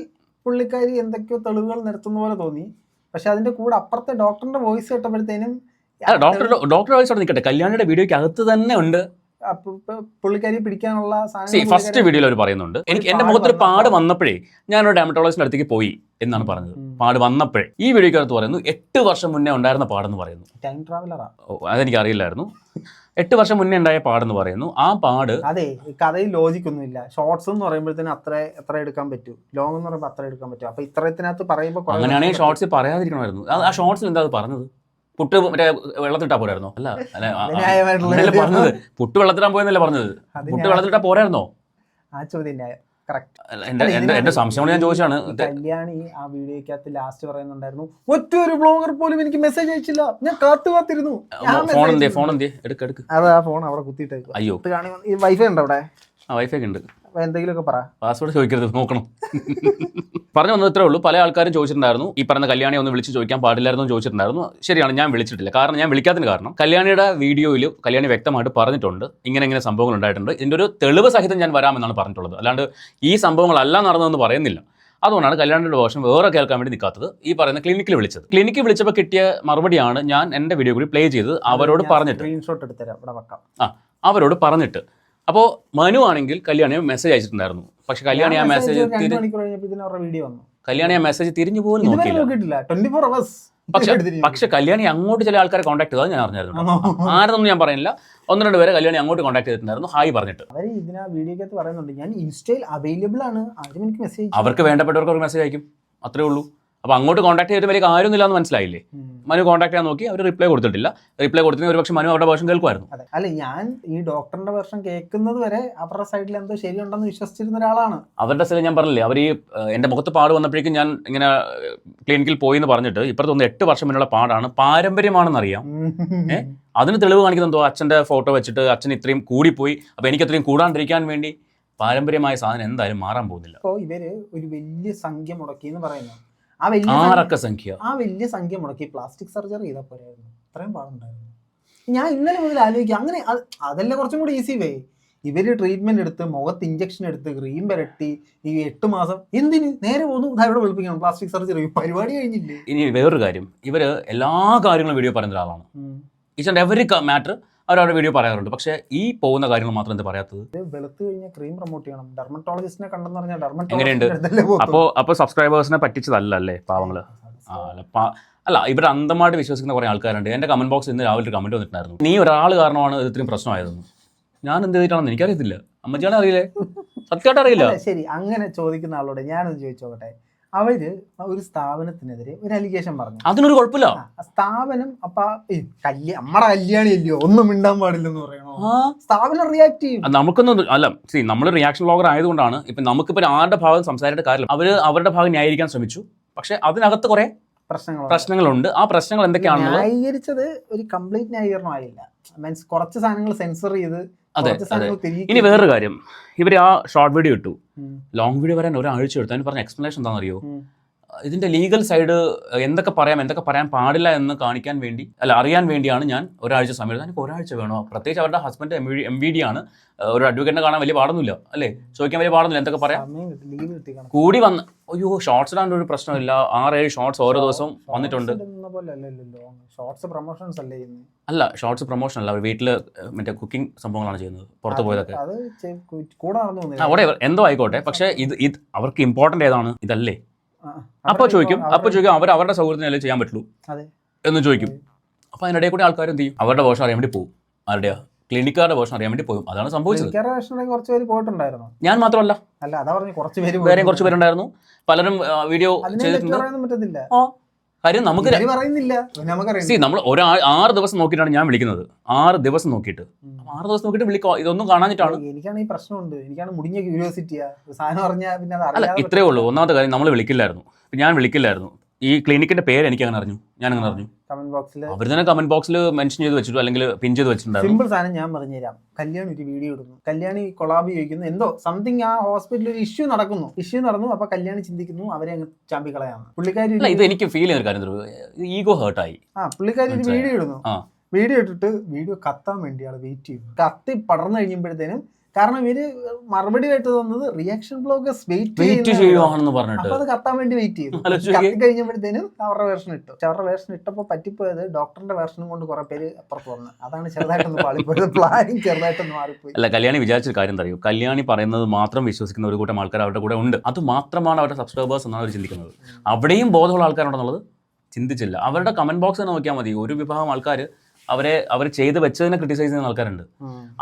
S2: പുള്ളിക്കാരി എന്തൊക്കെയോ തെളിവുകൾ നിരത്തുന്ന പോലെ തോന്നി. പക്ഷെ അതിന്റെ കൂടെ അപ്പുറത്തെ ഡോക്ടറിന്റെ വോയിസ് കേട്ടപ്പോഴത്തേനും
S1: ഡോക്ടർ വോയിസ് അവിടെ നിൽക്കട്ടെ, കല്യാണിയുടെ വീഡിയോയ്ക്ക് അകത്ത് തന്നെ ഉണ്ട്
S2: പുള്ളിക്കാരി പിടിക്കാനുള്ള
S1: ഫസ്റ്റ് വീഡിയോയിൽ അവർ പറയുന്നുണ്ട്. എനിക്ക് എന്റെ മുഖത്തൊരു പാട് വന്നപ്പോഴേ ഞാനൊരു ഡെർമറ്റോളജിസ്റ്റിന്റെ അടുത്തേക്ക് പോയി എന്നാണ് പറഞ്ഞത്. പാട് വന്നപ്പോഴേ. ഈ വീഡിയോയ്ക്ക് അകത്ത് പറയുന്നു 8 വർഷം മുന്നേ ഉണ്ടായിരുന്ന പാടെന്ന് പറയുന്നു.
S2: ടൈം ട്രാവലറാ.
S1: അതെനിക്ക് അറിയില്ലായിരുന്നു. 8 വർഷം മുന്നേ ഉണ്ടായ പാടെന്ന് പറയുന്നു. ആ പാട്
S2: അതെ, കഥയിൽ ലോജിക് ഒന്നുമില്ല. ഷോർട്സ് എന്ന് പറയുമ്പോഴത്തേനും എത്ര എടുക്കാൻ പറ്റൂ, ലോങ് എന്ന് പറയുമ്പോൾ അത്ര എടുക്കാൻ പറ്റും. അപ്പൊ ഇത്രത്തിനകത്ത് പറയുമ്പോൾ
S1: അങ്ങനെയാണെങ്കിൽ ഷോർട്സ് പറയാതിരിക്കണമായിരുന്നു. ആ ഷോർട്സിൽ എന്താ പറഞ്ഞത്? പുട്ട് മറ്റേ വെള്ളത്തിട്ടാ പോരായിരുന്നോ? അല്ല പറഞ്ഞത് പുട്ട് വെള്ളത്തിട്ടാൻ പോയെന്നല്ലേ പറഞ്ഞത്? പുട്ട് വെള്ളത്തിട്ടാ പോരായിരുന്നോ?
S2: ആ ചോദ്യം
S1: എന്റെ സംശയം കൊണ്ട് ഞാൻ ചോദിച്ചാണ്.
S2: കല്യാണി ആ വീഡിയോക്കകത്ത് ലാസ്റ്റ് പറയുന്നുണ്ടായിരുന്നു, ഒറ്റൊരു ബ്ലോഗർ പോലും എനിക്ക് മെസ്സേജ് അയച്ചില്ല, ഞാൻ കാത്തിരുന്നു.
S1: ഫോൺ എടുക്ക്.
S2: അതാ ഫോൺ അവിടെ കുത്തിയിട്ടേക്കും.
S1: അയ്യോ,
S2: വൈഫൈ ഉണ്ടോ അവിടെ?
S1: വൈഫൈ ഉണ്ട്.
S2: എന്തെങ്കിലുമൊക്കെ പറ.
S1: പാസ്വേഡ് ചോദിക്കരുത്, നോക്കണം. പറഞ്ഞു വന്നത് ഇത്രേ ഉള്ളൂ. പല ആൾക്കാരും ചോദിച്ചിട്ടുണ്ടായിരുന്നു, ഈ പറഞ്ഞ കല്യാണി ഒന്ന് വിളിച്ച് ചോദിക്കാൻ പാടില്ലായിരുന്നു ചോദിച്ചിട്ടുണ്ടായിരുന്നു. ശരിയാണ്, ഞാൻ വിളിച്ചിട്ടില്ല. കാരണം ഞാൻ വിളിക്കാത്തതിന് കാരണം കല്യാണിയുടെ വീഡിയോയിൽ കല്യാണി വ്യക്തമായിട്ട് പറഞ്ഞിട്ടുണ്ട് ഇങ്ങനെ സംഭവങ്ങൾ ഉണ്ടായിട്ടുണ്ട്, ഇതിൻ്റെ ഒരു തെളിവ് സഹിതം ഞാൻ വരാമെന്നാണ് പറഞ്ഞിട്ടുള്ളത്. അല്ലാണ്ട് ഈ സംഭവങ്ങളല്ല നടന്നതെന്ന് പറയുന്നില്ല. അതുകൊണ്ടാണ് കല്യാണിയുടെ വേർഷൻ വേറെ കേൾക്കാൻ വേണ്ടി നിൽക്കാത്തത്. ഈ പറയുന്ന ക്ലിനിക്കിൽ വിളിച്ചപ്പോൾ കിട്ടിയ മറുപടിയാണ് ഞാൻ എൻ്റെ വീഡിയോ കൂടി പ്ലേ ചെയ്ത് അവരോട് പറഞ്ഞിട്ട്
S2: സ്ക്രീൻഷോട്ട് എടുത്തരാം.
S1: അവരോട് പറഞ്ഞിട്ട്. അപ്പോൾ മനു ആണെങ്കിൽ കല്യാണിയെ മെസ്സേജ് അയച്ചിട്ടുണ്ടായിരുന്നു. പക്ഷെ കല്യാണി ആ മെസ്സേജ് തിരിഞ്ഞു പോലും നോക്കിയില്ല. പക്ഷെ കല്യാണി അങ്ങോട്ട് ചില ആൾക്കാരെ കോൺടാക്ട് ചെയ്താൽ ഞാൻ അറിഞ്ഞായിരുന്നു. ആരെന്നൊന്നും ഞാൻ പറയുന്നില്ല. 1-2 പേരെ കല്യാണി അങ്ങോട്ട് കോൺടാക്ട് ചെയ്തിട്ടുണ്ടായിരുന്നു, ഹായ് പറഞ്ഞിട്ട്. അവർക്ക് വേണ്ടപ്പെട്ടവർക്ക് ഒരു മെസ്സേജ് അയക്കും, അത്രേ ഉള്ളൂ. അപ്പോൾ അങ്ങോട്ട് കോൺടാക്ട് ചെയ്തിട്ട് വലിയ കാര്യമൊന്നുമില്ല എന്ന് മനസ്സിലായില്ലേ. മനു കോൺടാക്ട് ചെയ്യാൻ നോക്കി, അവർ റിപ്ലൈ കൊടുത്തിട്ടില്ല. റിപ്ലൈ കൊടുത്തിട്ട് ഒരു പക്ഷേ മനു അവരുടെ വേർഷൻ കേൾക്കുമായിരുന്നു.
S2: അതെ, അല്ല ഞാൻ ഈ ഡോക്ടറിന്റെ വേർഷൻ കേൾക്കുന്നത് വരെ അവരുടെ സൈഡിൽ എന്തോ ശരിയുണ്ടെന്ന് വിശ്വസിച്ചിരുന്ന ഒരാളാണ്.
S1: അവരുടെ സ്ഥലം ഞാൻ പറഞ്ഞില്ലേ, അവർ ഈ എൻ്റെ മുഖത്ത് പാട് വന്നപ്പോഴേക്കും ഞാൻ ഇങ്ങനെ ക്ലിനിക്കിൽ പോയി എന്ന് പറഞ്ഞിട്ട് ഇപ്പുറത്ത് ഒന്ന് 8 വർഷം മുന്നുള്ള പാടാണ്, പാരമ്പര്യമാണെന്നറിയാം. അതിന് തെളിവ് കാണിക്കുന്നുണ്ടോ? അച്ഛൻ്റെ ഫോട്ടോ വെച്ചിട്ട് അച്ഛൻ ഇത്രയും കൂടിപ്പോയി, അപ്പോൾ എനിക്ക് അത്രയും കൂടാണ്ടിരിക്കാൻ വേണ്ടി പാരമ്പര്യമായ സാധനം എന്തായാലും മാറാൻ പോകുന്നില്ല.
S2: അപ്പോൾ ഇവര് ഒരു വലിയ സംഖ്യ മുടക്കി എന്ന് പറയുന്നു. ആ വലിയ സംഖ്യ മുടക്കി പ്ലാസ്റ്റിക് സർജറി ചെയ്താൽ പോരായിരുന്നു, ഇത്രയും പാടുണ്ടായിരുന്നു. ഞാൻ ഇന്നലെ മുതൽ ആലോചിക്കുക, അങ്ങനെ അതല്ലേ കുറച്ചും കൂടി ഈസി വേ. ഇവര് ട്രീറ്റ്മെന്റ് എടുത്ത് മുഖത്ത് ഇഞ്ചക്ഷൻ എടുത്ത് ക്രീം പുരട്ടി ഈ 8 മാസം എന്തിന് നേരെ പോകുന്നു ഇവിടെ വിളിപ്പിക്കണം പ്ലാസ്റ്റിക് സർജറി, പരിപാടി കഴിഞ്ഞില്ലേ.
S1: ഇനി വേറൊരു കാര്യം, ഇവര് എല്ലാ കാര്യങ്ങളും വീഡിയോ പറയുന്ന ഒരാളാണ്. ഈച്ച് ആൻഡ് എവറി മാറ്റർ അവരവരുടെ വീഡിയോ പറയാറുണ്ട്. പക്ഷേ ഈ പോകുന്ന കാര്യങ്ങൾ മാത്രം എന്താ പറയാത്തത്?
S2: വെളുത്ത് കഴിഞ്ഞാൽ ക്രീം പ്രൊമോട്ട് ചെയ്യണം, ഡെർമറ്റോളജിസ്റ്റിനെ കണ്ടെന്ന് പറഞ്ഞാൽ
S1: എങ്ങനെയുണ്ട്? അപ്പോൾ സബ്സ്ക്രൈബേഴ്സിനെ പറ്റിച്ചതല്ല അല്ലേ പാവങ്ങള്? അല്ല, ഇവിടെ അന്ധമായിട്ട് വിശ്വസിക്കുന്ന കുറേ ആൾക്കാരുണ്ട്. എൻ്റെ കമന്റ് ബോക്സിൽ ഇന്ന് രാവിലെ ഒരു കമന്റ് വന്നിട്ടുണ്ടായിരുന്നു, നീ ഒരാൾ കാരണമാണ് ഇത് ഇത്രയും പ്രശ്നമായതെന്ന്. ഞാൻ എന്ത് ചെയ്തിട്ടാണെന്ന് എനിക്കറിയത്തില്ല. അമ്മച്ചിയാണെ അറിയില്ലേ? സത്യമായിട്ട് അറിയില്ല.
S2: ശരി, അങ്ങനെ ചോദിക്കുന്ന ആളോട് ഞാനൊന്ന് ചോദിച്ചോട്ടെ, അവര് ഒരു സ്ഥാപനത്തിനെതിരെ ഒരു അലിഗേഷൻ പറഞ്ഞു,
S1: അതിനൊരു കുഴപ്പമില്ല.
S2: സ്ഥാപനം അപ്പൊ നമ്മടെ കല്യാണി അല്ലയോ ഒന്നും മിണ്ടാൻ പാടില്ലെന്ന് പറയണോ? സ്ഥാപനം റിയാക്ട് ചെയ്യും.
S1: നമുക്കൊന്നും അല്ല, നമ്മൾ റിയാക്ഷൻ വ്ളോഗർ ആയതുകൊണ്ടാണ് ഇപ്പൊ നമുക്കിപ്പോ ആരുടെ ഭാഗം സംസാരിച്ചിട്ട് കാര്യമില്ല. അവര് അവരുടെ ഭാഗം ന്യായീകരിക്കാൻ ശ്രമിച്ചു, പക്ഷെ അതിനകത്ത് കുറെ പ്രശ്നങ്ങളുണ്ട്. ആ പ്രശ്നങ്ങൾ എന്തൊക്കെയാണെന്ന്
S2: ന്യായീകരിച്ചത് ഒരു കംപ്ലീറ്റ് ന്യായീകരണമായില്ല. മീൻസ് കുറച്ച് സാധനങ്ങൾ സെൻസർ ചെയ്ത്.
S1: അതെ. ഇനി വേറൊരു കാര്യം, ഇവർ ആ ഷോർട്ട് വീഡിയോ ഇട്ടു, ലോങ് വീഡിയോ വരാൻ ഒരാഴ്ച എടുത്തു. അതിന് പറഞ്ഞ എക്സ്പ്ലനേഷൻ എന്താണെന്നറിയോ? ഇതിന്റെ ലീഗൽ സൈഡ് എന്തൊക്കെ പറയാൻ പാടില്ല എന്ന് കാണിക്കാൻ വേണ്ടി, അറിയാൻ വേണ്ടിയാണ് ഞാൻ ഒരാഴ്ച സമയം എടുത്തത്. എനിക്ക് ഒരാഴ്ച വേണോ? പ്രത്യേകിച്ച് അവരുടെ ഹസ്ബൻഡ് MVD ആണ്, ഒരു അഡ്വക്കേറ്റിനെ കാണാൻ വലിയ പാടൊന്നുമില്ല അല്ലേ, ചോദിക്കാൻ വലിയ പാടൊന്നുമില്ല, എന്തൊക്കെ പറയാം. കൂടി വന്ന് അയ്യോ ഷോർട്സ് ഇടാൻ ഒരു പ്രശ്നമില്ല, 6-7 ഷോർട്സ് ഓരോ ദിവസവും വന്നിട്ടുണ്ട്. അല്ല, ഷോർട്സ് പ്രൊമോഷൻ അല്ല, അവർ വീട്ടില് മറ്റേ കുക്കിംഗ് സംഭവങ്ങളാണ് ചെയ്യുന്നത്, പുറത്ത് പോയതൊക്കെ. എന്തോ ആയിക്കോട്ടെ, പക്ഷെ ഇത് അവർക്ക് ഇമ്പോർട്ടന്റ് ഏതാണ്? ഇതല്ലേ? അപ്പൊ ചോദിക്കും അവർ അവരുടെ സൗകര്യത്തിനല്ലേ ചെയ്യാൻ പറ്റുള്ളൂ എന്ന് ചോദിക്കും. അപ്പൊ അതിനിടയിൽ കൂടി ആൾക്കാർ എന്ത് ചെയ്യും? അവരുടെ വേർഷൻ അറിയാൻ വേണ്ടി പോകും. ആരുടെയാ? ക്ലിനിക്കാരുടെ വേർഷൻ അറിയാൻ വേണ്ടി പോകും. അതാണ് സംഭവിച്ചത്. ഞാൻ മാത്രമല്ല, വേറെയും കുറച്ച് പേരുണ്ടായിരുന്നു. പലരും വീഡിയോ ചെയ്തിട്ടുണ്ട്. കാര്യം നമുക്ക് നമ്മൾ 6 ദിവസം നോക്കിയിട്ടാണ് ഞാൻ വിളിക്കുന്നത്. 6 ദിവസം നോക്കിയിട്ട് വിളിക്കുക. ഇതൊന്നും കാണാഞ്ഞിട്ടാണ്.
S2: എനിക്കാണ് ഈ പ്രശ്നമുണ്ട്, എനിക്കാണ് മുടിഞ്ഞ ക്യൂരിയോസിറ്റിയാ സാധനം പറഞ്ഞാൽ പിന്നെ
S1: അല്ല, ഇത്രേ ഉള്ളൂ. ഒന്നാമത്തെ കാര്യം, നമ്മൾ വിളിക്കില്ലായിരുന്നു, ഞാൻ വിളിക്കില്ലായിരുന്നു. ഈ ക്ലിനിക്കിന്റെ പേര് എനിക്ക് അങ്ങനെ അറിഞ്ഞു, ഞാൻ അങ്ങനെ അറിഞ്ഞു. അവർ തന്നെ കമന്റ് ബോക്സിൽ മെൻഷൻ ചെയ്ത് വെച്ചിട്ടു, അല്ലെങ്കിൽ പിൻ ചെയ്ത് വെച്ചിട്ടുണ്ടായിരുന്നു.
S2: സിമ്പിൾ സാധനം ഞാൻ പറഞ്ഞുതരാം. കല്യാണി ഒരു വീഡിയോ ഇടുന്നു, കല്യാണി കൊളാബ് ചോദിക്കുന്നു, എന്തോ സംതിങ് ആ ഹോസ്പിറ്റലിൽ ഒരു ഇഷ്യൂ നടന്നു. അപ്പൊ കല്യാണി ചിന്തിക്കുന്നു അവരെ അങ്ങ് ചാമ്പിക്കളയാണ് പുള്ളിക്കാരി.
S1: ഇത് എനിക്ക് ഫീൽ ചെയ്യുന്ന കാര്യം, ഈഗോ ഹേർട്ടായി.
S2: പുള്ളിക്കാരി ഒരു വീഡിയോ ഇടുന്നു, വീഡിയോ ഇട്ടിട്ട് വീഡിയോ കത്താൻ വേണ്ടിയാണ് വെയിറ്റ് ചെയ്യുന്നത്. കത്തി പടർന്നു കഴിയുമ്പോഴത്തേനും, കാരണം ഇവര് മറുപടി ആയിട്ട് തന്നത് റിയാക്ഷൻ ബ്ലോഗേഴ്സ് വെയിറ്റ് ചെയ്യുവാണെന്ന് പറഞ്ഞിട്ട്, അപ്പൊ അത് കത്താൻ വേണ്ടി വെയിറ്റ് ചെയ്തു. കത്തി കഴിഞ്ഞപ്പോഴത്തേനും അവരുടെ വേർഷൻ ഇട്ടു. അവരുടെ വേർഷൻ ഇട്ടപ്പോൾ പറ്റിപ്പോയത് ഡോക്ടറിന്റെ വേർഷനും കൊണ്ട് കുറെ പേര് അപ്പുറത്ത് വന്നു. അതാണ് ചെറുതായിട്ടൊന്ന് പാളിപ്പോയത്, പ്ലാനിങ് ചെറുതായിട്ടൊന്ന് മാറിപ്പോയി.
S1: അല്ല, കല്യാണി വിചാരിച്ചൊരു കാര്യം അറിയൂ, കല്യാണി പറയുന്നത് മാത്രം വിശ്വസിക്കുന്ന ഒരു കൂട്ടം ആൾക്കാർ അവരുടെ കൂടെ ഉണ്ട്. അത് മാത്രമാണ് അവരുടെ സബ്സ്ക്രൈബേഴ്സ് എന്നാണ് അവർ ചിന്തിക്കുന്നത്. അവിടെയും ബോധമുള്ള ആൾക്കാരുണ്ടെന്നുള്ളത് ചിന്തിച്ചില്ല. അവരുടെ കമന്റ് ബോക്സ് തന്നെ നോക്കിയാൽ മതി, ഒരു വിഭാഗം ആൾക്കാർ അവർ ചെയ്ത് വെച്ചതിനെ ക്രിട്ടിസൈസ് ചെയ്യുന്ന ആൾക്കാരുണ്ട്.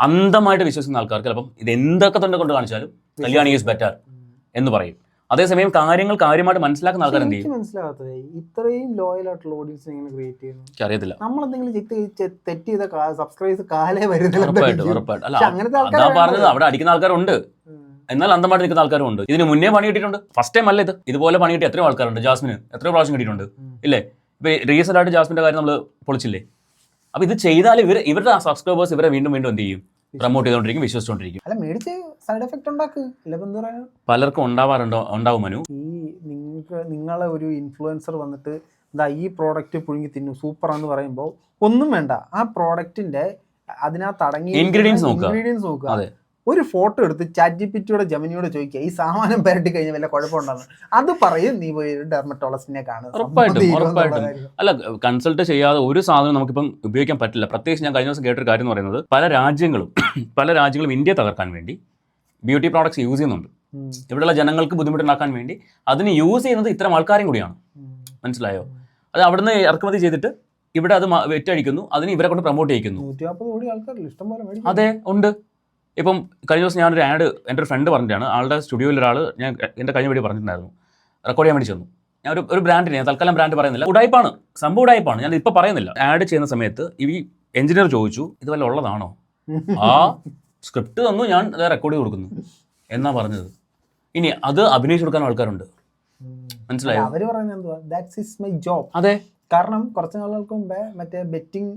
S1: അന്ധമായിട്ട് വിശ്വസിക്കുന്ന ആൾക്കാർക്ക് ചിലപ്പം ഇത് എന്തൊക്കെ തന്നെ കൊണ്ട് കാണിച്ചാലും കല്യാണി ഈസ് ബെറ്റർ എന്ന് പറയും. അതേസമയം കാര്യങ്ങൾ കാര്യമായിട്ട് മനസ്സിലാക്കുന്ന ആൾക്കാർ എന്ത് ചെയ്യും?
S2: മനസ്സിലാകാത്തത് ഇത്രയും ലോയൽ ആയിട്ടുള്ള ഓഡിയൻസ് എങ്ങനെ ക്രിയേറ്റ് ചെയ്യുന്നു
S1: അറിയത്തില്ല.
S2: നമ്മളെന്തെങ്കിലും തെറ്റ് ചെയ്ത സബ്സ്ക്രൈബ് കാലേ വരുന്നില്ല.
S1: അതാ പറഞ്ഞത്, അവിടെ അടിക്കുന്ന ആൾക്കാരുണ്ട്, എന്നാൽ അന്ധമായിട്ട് നിൽക്കുന്ന ആൾക്കാരും ഉണ്ട്. ഇതിന് മുന്നേ പണി കിട്ടിയിട്ടുണ്ട്, ഫസ്റ്റ് ടൈം അല്ല ഇത്. ഇതുപോലെ പണി കിട്ടിയ എത്രയോ ആൾക്കാരുണ്ട്. ജാസ്മിന് എത്രയോ പ്രാവശ്യം കിട്ടിയിട്ടുണ്ട് ഇല്ലേ? ഇപ്പൊ റീസെന്റ് ആയിട്ട് ജാസ്മിന്റെ കാര്യം നമ്മൾ പൊളിച്ചില്ലേ? അപ്പൊ ഇത് ചെയ്താൽ ഇവരുടെ സബ്സ്ക്രൈബേഴ്സ് ഇവരെ വീണ്ടും എന്ത് ചെയ്യും? പ്രൊമോട്ട് ചെയ്തോണ്ടിരിക്കും, വിശ്വസിച്ചോണ്ടിരിക്കും. പലർക്കും ഉണ്ടാവും മനു.
S2: നിങ്ങളെ ഒരു ഇൻഫ്ലുവൻസർ വന്നിട്ട് ഈ പ്രോഡക്റ്റ് പുഴുങ്ങി തിന്നു സൂപ്പറാന്ന് പറയുമ്പോൾ ഒന്നും വേണ്ട, ആ പ്രോഡക്റ്റിന്റെ അതിനകത്ത് അടങ്ങിയ
S1: ഇൻഗ്രീഡിയൻസ്
S2: നോക്കുക. ഒരു ഫോട്ടോ എടുത്ത് ChatGPT ജെമിനിയോട് ചോദിക്കുക, ഈ സാമാനം പരട്ടി കഴിഞ്ഞാൽ വല്ല കുഴപ്പമുണ്ടെന്ന്. അത് പറയും, നീ പോയി ഡെർമറ്റോളജിസ്റ്റിനെ കാണുക.
S1: അല്ല, കൺസൾട്ട് ചെയ്യാതെ ഒരു സാധനം നമുക്കിപ്പം ഉപയോഗിക്കാൻ പറ്റില്ല. പ്രത്യേകിച്ച് ഞാൻ കഴിഞ്ഞ ദിവസം കേട്ടൊരു കാര്യം എന്ന് പറയുന്നത്, പല രാജ്യങ്ങളും ഇന്ത്യ തകർക്കാൻ വേണ്ടി ബ്യൂട്ടി പ്രോഡക്ട്സ് യൂസ് ചെയ്യുന്നുണ്ട്. ഇവിടെയുള്ള ജനങ്ങൾക്ക് ബുദ്ധിമുട്ടുണ്ടാക്കാൻ വേണ്ടി അതിന് യൂസ് ചെയ്യുന്നത് ഇത്തരം ആൾക്കാരും കൂടിയാണ്. മനസ്സിലായോ? അത് അവിടുന്ന് ഇറക്കുമതി ചെയ്തിട്ട് ഇവിടെ അത് വെറ്റടിക്കുന്നു, അതിന് ഇവരെ കൊണ്ട് പ്രൊമോട്ട് ചെയ്യിക്കുന്നു. അതെ, ഉണ്ട്. ഇപ്പം കഴിഞ്ഞ ദിവസം ഞാനൊരു ആഡ് എൻ്റെ ഒരു ഫ്രണ്ട് പറഞ്ഞിട്ടാണ്, ആളുടെ സ്റ്റുഡിയോയിൽ ഒരാൾ, ഞാൻ എൻ്റെ കഴിഞ്ഞ വീഡിയോ പറഞ്ഞിട്ടുണ്ടായിരുന്നു, റെക്കോർഡ് ചെയ്യാൻ വേണ്ടി ചെന്നു. ഞാൻ ഒരു ബ്രാൻഡിനെ തൽക്കാലം ബ്രാൻഡ് പറയുന്നില്ല, ഉടായ്പാണ്, സംഭവം ഉടായ്പാണ്, ഞാൻ ഇപ്പോൾ പറയുന്നില്ല. ആഡ് ചെയ്യുന്ന സമയത്ത് ഈ എഞ്ചിനീയർ ചോദിച്ചു ഇത് വല്ല ഉള്ളതാണോ, ആ സ്ക്രിപ്റ്റ് തന്നു, ഞാൻ റെക്കോർഡ് ചെയ്ത് കൊടുക്കുന്നു എന്നാ പറഞ്ഞത്. ഇനി അത് അഭിനയിച്ചു കൊടുക്കാൻ ആൾക്കാരുണ്ട്, മനസ്സിലായോ?
S2: അവര് പറയുന്നത് എന്തുവാ, ദാറ്റ്സ് ഈസ് മൈ ജോബ്.
S1: അതെ,
S2: കാരണം കുറച്ച് നാളുകൾക്ക് മുമ്പേ മറ്റേ betting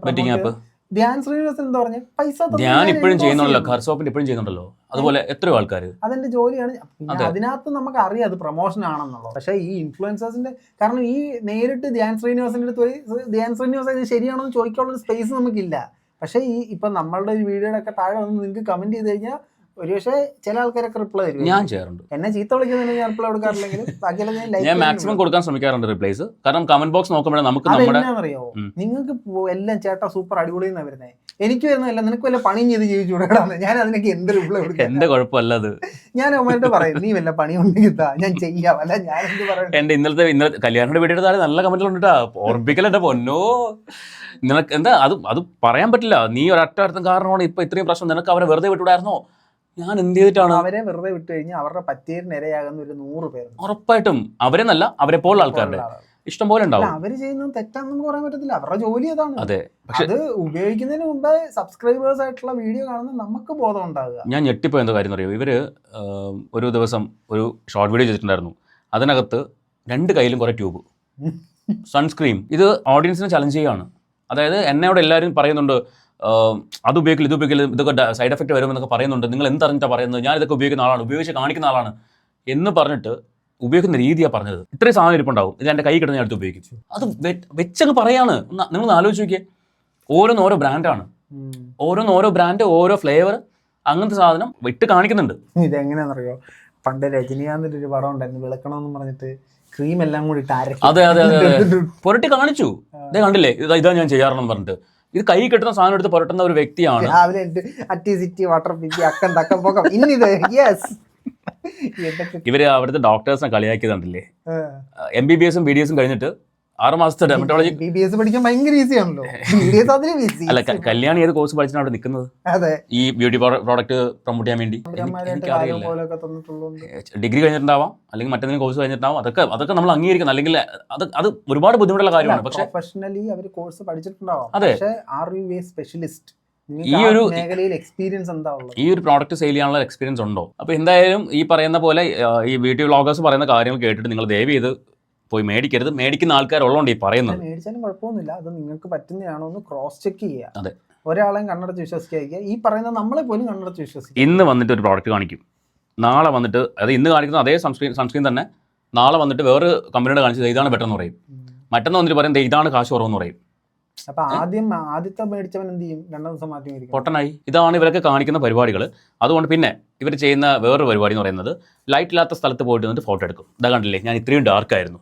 S1: betting app
S2: Dhyan Sreenivasan എന്താ പറഞ്ഞ പൈസ
S1: ഞാൻ ഇപ്പോഴും ചെയ്യുന്നുണ്ടല്ലോ, ഖർസോപ്പിന്റെ ഇപ്പോഴും ചെയ്യുന്നുണ്ടല്ലോ, അതുപോലെ എത്രയോ ആൾക്കാർ.
S2: അതെന്റെ ജോലിയാണ്. പിന്നെ അതിനകത്ത് നമുക്ക് അറിയാം അത് പ്രൊമോഷൻ ആണെന്നുള്ളത്. പക്ഷേ ഈ ഇൻഫ്ലുവൻസേഴ്സിന്റെ, കാരണം ഈ നേരിട്ട് ധ്യാൻ ശ്രീനിവാസന്റെ അടുത്ത് പോയി ധ്യാൻ ശ്രീനിവാസൻ ഇത് ശരിയാണോ എന്ന് ചോദിക്കാനുള്ള ഒരു സ്പേസ് നമുക്കില്ല. പക്ഷേ ഈ ഇപ്പൊ നമ്മളുടെ ഒരു വീഡിയോയുടെ ഒക്കെ താഴെ വന്ന് നിങ്ങൾക്ക് കമന്റ് ചെയ്ത് കഴിഞ്ഞാൽ ഒരുപക്ഷെ ചില ആൾക്കാരൊക്കെ റിപ്ലൈ തരും.
S1: ഞാൻ ചെയ്യാറുണ്ട്.
S2: എന്നെ ചീത്ത വിളിക്കുന്നതിന് ഞാൻ റിപ്ലൈ കൊടുക്കാറില്ലെങ്കിലും ബാക്കിയെല്ലാം
S1: ഞാൻ മാക്സിമം കൊടുക്കാൻ ശ്രമിക്കാറുണ്ട് റിപ്ലൈസ്. കാരണം കമന്റ് ബോക്സ് നോക്കുമ്പോഴേ നമുക്ക് നമ്മുടെ
S2: അറിയാമോ, നിങ്ങൾക്ക് എല്ലാം ചേട്ടാ സൂപ്പർ അടിപൊളി എന്നാ വരുന്നത്, എനിക്ക് വരുന്നതല്ല, നിനക്ക് വല്ല പണിയും ചെയ്ത് ജീവിച്ചുകൂടാന്ന്. ഞാൻ അതിനൊക്കെ എന്ത് റിപ്ലൈ കൊടുക്കും?
S1: എന്റെ കുഴപ്പമല്ല അത്.
S2: ഞാൻ അമ്മയുടെ പറയും നീ വല്ല പണി ഉണ്ടെങ്കിൽ ഞാൻ ചെയ്യാം, അല്ല ഞാൻ എന്ത് പറയും.
S1: എന്റെ ഇന്നലെ കല്യാണത്തിന്റെ വീഡിയോ താഴെ നല്ല കമന്റുകളുണ്ടാ, ഓർമ്മിക്കല എന്റെ പൊന്നോ. നിനക്ക് എന്താ അത് പറയാൻ പറ്റില്ല. നീ ഒരൊറ്റ കാരണമാണ് ഇപ്പൊ ഇത്രയും പ്രശ്നം. നിനക്ക് അവരെ വെറുതെ വിട്ടുവിടായിരുന്നോ? ഞാൻ എന്ത് ചെയ്തിട്ടാണ്?
S2: അവരെ വെറുതെ വിട്ടു കഴിഞ്ഞാൽ അവരുടെ പറ്റിയതിന് ഇരയാകുന്ന ഒരു 100 പേര്
S1: ഉറപ്പായിട്ടും. അവരെ നല്ല അവരെ പോലുള്ള ആൾക്കാരുടെ ഇഷ്ടം പോലെ ഉണ്ടാവും.
S2: അവര് ചെയ്യുന്നത് തെറ്റാണെന്ന് നമുക്ക് പറയാൻ പറ്റത്തില്ല, അവരുടെ ജോലി അതാണ്.
S1: അതെ,
S2: അത് ഉപയോഗിക്കുന്നതിന് മുമ്പേ സബ്സ്ക്രൈബേഴ്സ് ആയിട്ടുള്ള വീഡിയോ കാണുന്ന നമുക്ക് ബോധം ഉണ്ടാകുക.
S1: ഞാൻ ഞെട്ടിപ്പോയ എന്താ കാര്യം അറിയോ, ഇവര് ഒരു ദിവസം ഒരു ഷോർട്ട് വീഡിയോ ചെയ്തിട്ടുണ്ടായിരുന്നു. അതിനകത്ത് 2 കയ്യിലും കുറെ ട്യൂബ്, സൺസ്ക്രീൻ. ഇത് ഓഡിയൻസിനെ ചലഞ്ച് ചെയ്യുകയാണ്. അതായത് എന്നോട് എല്ലാവരും പറയുന്നുണ്ട് അത് ഉപയോഗിക്കില്ല, ഇത് ഉപയോഗിക്കില്ല, ഇതൊക്കെ സൈഡ് എഫക്റ്റ് വരുമെന്നൊക്കെ പറയുന്നുണ്ട്. നിങ്ങൾ എന്തറിഞ്ഞിട്ടാണ് പറയുന്നത്? ഞാൻ ഇതൊക്കെ ഉപയോഗിക്കുന്ന ആളാണ്, ഉപയോഗിച്ച് കാണിക്കുന്ന ആളാണ് എന്ന് പറഞ്ഞിട്ട് ഉപയോഗിക്കുന്ന രീതിയാണ് പറഞ്ഞത്. ഇത്രയും സാധനം ഇരിപ്പുണ്ടാവും, ഇത് എൻ്റെ കൈ കിട്ടുന്ന ഞാൻ അടുത്ത് ഉപയോഗിക്കും. അത് വെച്ചങ്ങ് പറയാണ്. നിങ്ങൾ ആലോചിച്ച് നോക്കിയേ, ഓരോ ബ്രാൻഡാണ്, ഓരോ ബ്രാൻഡ്, ഓരോ ഫ്ലേവർ, അങ്ങനത്തെ സാധനം വിട്ട് കാണിക്കുന്നുണ്ട്.
S2: ഇതെങ്ങനെയാണെന്നറിയോ, പണ്ട് രജനീകാന്തിന്റെ ഒരു പടം ഉണ്ടായിരുന്നു, വിളക്കണമെന്ന് പറഞ്ഞിട്ട് ക്രീം എല്ലാം കൂടി
S1: അതെ പുരട്ടി കാണിച്ചു. ഇതേ കണ്ടില്ലേ, ഇതാ ഞാൻ ചെയ്യാറെന്ന് പറഞ്ഞിട്ട്. ഇത് കൈ കിട്ടുന്ന സാധനം എടുത്ത് പുരട്ടുന്ന ഒരു വ്യക്തിയാണ്. ഇവര് അവിടുത്തെ ഡോക്ടേഴ്സിനെ കളിയാക്കിയതുണ്ടല്ലേ, MBBS ഉം BDS ഉം കഴിഞ്ഞിട്ട് 6 മാസത്തെ ഡെർമറ്റോളജി
S2: പഠിക്കാൻ ഭയങ്കര ഈസി ആണല്ലോ.
S1: അല്ല, കല്യാണി ഏത് കോഴ്സ് പഠിച്ചാണ് അവിടെ നിൽക്കുന്നത്? ഈ ബ്യൂട്ടി പ്രോഡക്റ്റ് പ്രൊമോട്ട് ചെയ്യാൻ വേണ്ടി. എനിക്കറിയില്ല, ഡിഗ്രി കഴിഞ്ഞിട്ടുണ്ടാവാം, അല്ലെങ്കിൽ മറ്റെന്തെങ്കിലും കോഴ്സ് കഴിഞ്ഞിട്ടുണ്ടാവും. അതൊക്കെ നമ്മൾ അംഗീകരിക്കണം. അല്ലെങ്കിൽ അത് ഒരുപാട് ബുദ്ധിമുട്ടുള്ള കാര്യമാണ്. പക്ഷേ
S2: പ്രൊഫഷണലി അവർ കോഴ്സ് പഠിച്ചിട്ടുണ്ടാവും.
S1: അതെ,
S2: സ്പെഷ്യലിസ്റ്റ്
S1: ഈ ഒരു
S2: മേഖലയിൽ എക്സ്പീരിയൻസ് എന്താ ഉള്ളത്?
S1: ഈ ഒരു പ്രോഡക്റ്റ് സെയിൽ ചെയ്യാനുള്ള എക്സ്പീരിയൻസ് ഉണ്ടോ? അപ്പോൾ എന്തായാലും ഈ പറയുന്ന പോലെ ഈ ബ്യൂട്ടി വ്ളോഗേഴ്സ് പറയുന്ന കാര്യങ്ങൾ കേട്ടിട്ട് നിങ്ങൾ ദയവ് ചെയ്ത് പോയി മേടിക്കരുത്. മേടിക്കുന്ന ആൾക്കാരുള്ളതുകൊണ്ട് ഈ പറയുന്നത്.
S2: മേടിച്ചാലും കുഴപ്പമൊന്നുമില്ല, അത് നിങ്ങൾക്ക് പറ്റുന്നതാണോ എന്ന് ക്രോസ് ചെക്ക് ചെയ്യുക.
S1: അതെ,
S2: ഒരാളെയും കണ്ണടച്ച് വിശ്വസിക്കുക. ഈ പറയുന്ന നമ്മളെ പോലും കണ്ണടച്ച് വിശ്വസിക്കുക.
S1: ഇന്ന് വന്നിട്ട് ഒരു പ്രോഡക്റ്റ് കാണിക്കും, നാളെ വന്നിട്ട് അത് ഇന്ന് കാണിക്കുന്ന അതേ സൺസ്ക്രീൻ തന്നെ നാളെ വന്നിട്ട് വേറൊരു കമ്പനിയുടെ കാണിച്ചത് ഇതാണ് ബെറ്റർ എന്ന് പറയും. മറ്റൊന്ന് വന്നിട്ട് പറയും ഇതാണ് കാശ് കുറവെന്ന് പറയും.
S2: അപ്പൊ ആദ്യത്തെ മേടിച്ചവൻ എന്ത് ചെയ്യും? 2 ദിവസം മാറ്റി
S1: പൊട്ടനായി. ഇതാണ് ഇവരൊക്കെ കാണിക്കുന്ന പരിപാടികൾ. അതുകൊണ്ട് പിന്നെ ഇവർ ചെയ്യുന്ന വേറൊരു പരിപാടി എന്ന് പറയുന്നത്, ലൈറ്റ് ഇല്ലാത്ത സ്ഥലത്ത് പോയിട്ട് വന്നിട്ട് ഫോട്ടോ എടുക്കും. ഇതാ കണ്ടില്ലേ, ഞാൻ ഇത്രയും ഡാർക്ക് ആയിരുന്നു.